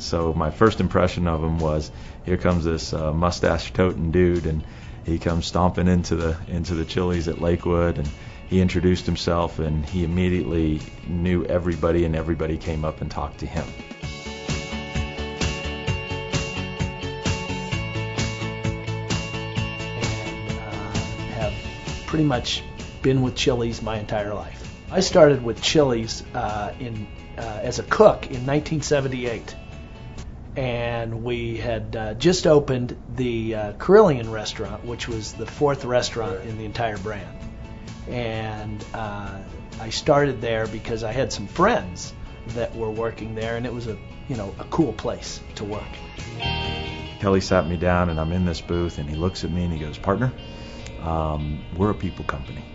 So my first impression of him was, here comes this mustache-toting dude, and he comes stomping into the Chili's at Lakewood, and he introduced himself, and he immediately knew everybody, and everybody came up and talked to him. And have pretty much been with Chili's my entire life. I started with Chili's as a cook in 1978. And we had just opened the Carillion restaurant, which was the 4th restaurant in the entire brand. And I started there because I had some friends that were working there, and it was a cool place to work. Kelly sat me down, and I'm in this booth, and he looks at me and he goes, "Partner, we're a people company.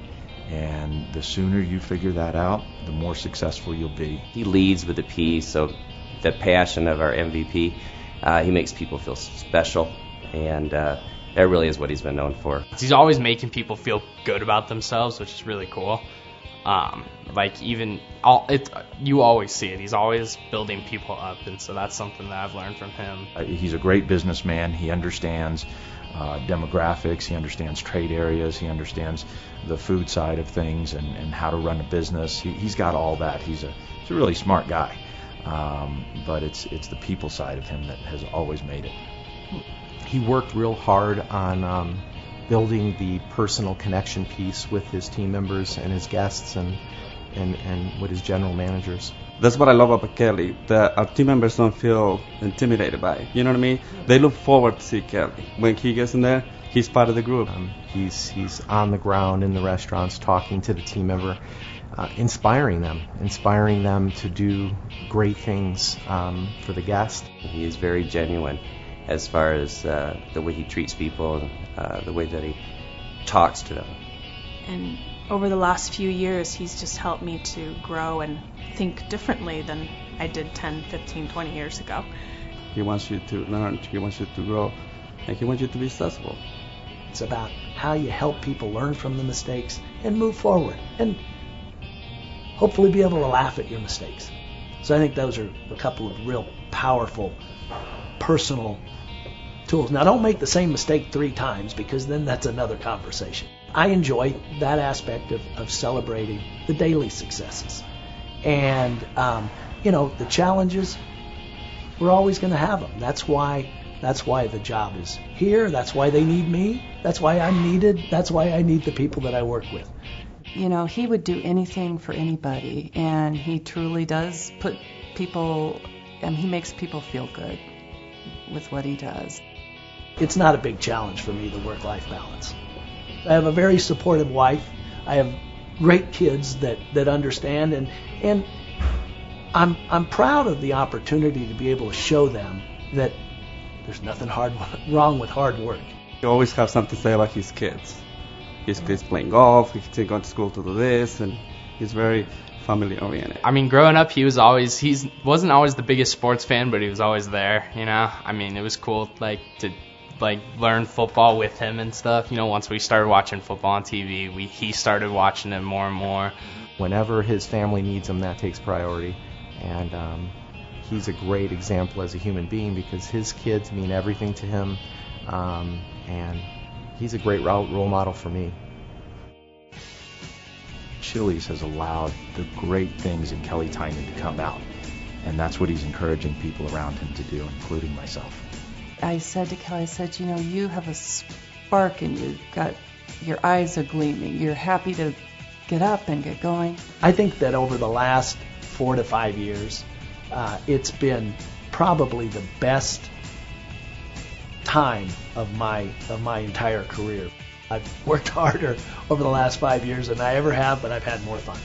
And the sooner you figure that out, the more successful you'll be." He leads with a P, so the passion of our MVP, he makes people feel special, and that really is what he's been known for. He's always making people feel good about themselves, which is really cool. You always see it. He's always building people up, and so that's something that I've learned from him. He's a great businessman. He understands demographics, he understands trade areas, he understands the food side of things and how to run a business. He's got all that. He's a really smart guy. But it's the people side of him that has always made it. He worked real hard on building the personal connection piece with his team members and his guests and with his general managers. That's what I love about Kelly, that our team members don't feel intimidated by it. You know what I mean? They look forward to see Kelly. When he gets in there, he's part of the group. He's on the ground in the restaurants talking to the team member, inspiring them to do great things for the guest. He is very genuine as far as the way he treats people, the way that he talks to them. And over the last few years, he's just helped me to grow and think differently than I did 10, 15, 20 years ago. He wants you to learn, he wants you to grow, and he wants you to be successful. It's about how you help people learn from the mistakes and move forward, and hopefully be able to laugh at your mistakes. So I think those are a couple of real powerful personal tools. Now, don't make the same mistake 3 times, because then that's another conversation. I enjoy that aspect of celebrating the daily successes. And, the challenges, we're always going to have them. That's why the job is here. That's why they need me. That's why I'm needed. That's why I need the people that I work with. He would do anything for anybody, and he truly does put people, he makes people feel good with what he does. It's not a big challenge for me, the work-life balance. I have a very supportive wife. I have great kids that understand, and I'm proud of the opportunity to be able to show them that there's nothing wrong with hard work. He always has something to say about his kids. His kids playing golf, he's going to school to do this, and he's very family oriented. I mean, growing up, he wasn't always the biggest sports fan, but he was always there, I mean, it was cool to learn football with him and stuff. Once we started watching football on TV, he started watching it more and more. Whenever his family needs him, that takes priority. And he's a great example as a human being, because his kids mean everything to him, and he's a great role model for me. Chili's has allowed the great things in Kelly Tynan to come out, and that's what he's encouraging people around him to do, including myself. I said to Kelly, you have a spark in you. Your eyes are gleaming. You're happy to get up and get going. I think that over the last 4 to 5 years, it's been probably the best time of my entire career. I've worked harder over the last 5 years than I ever have, but I've had more fun.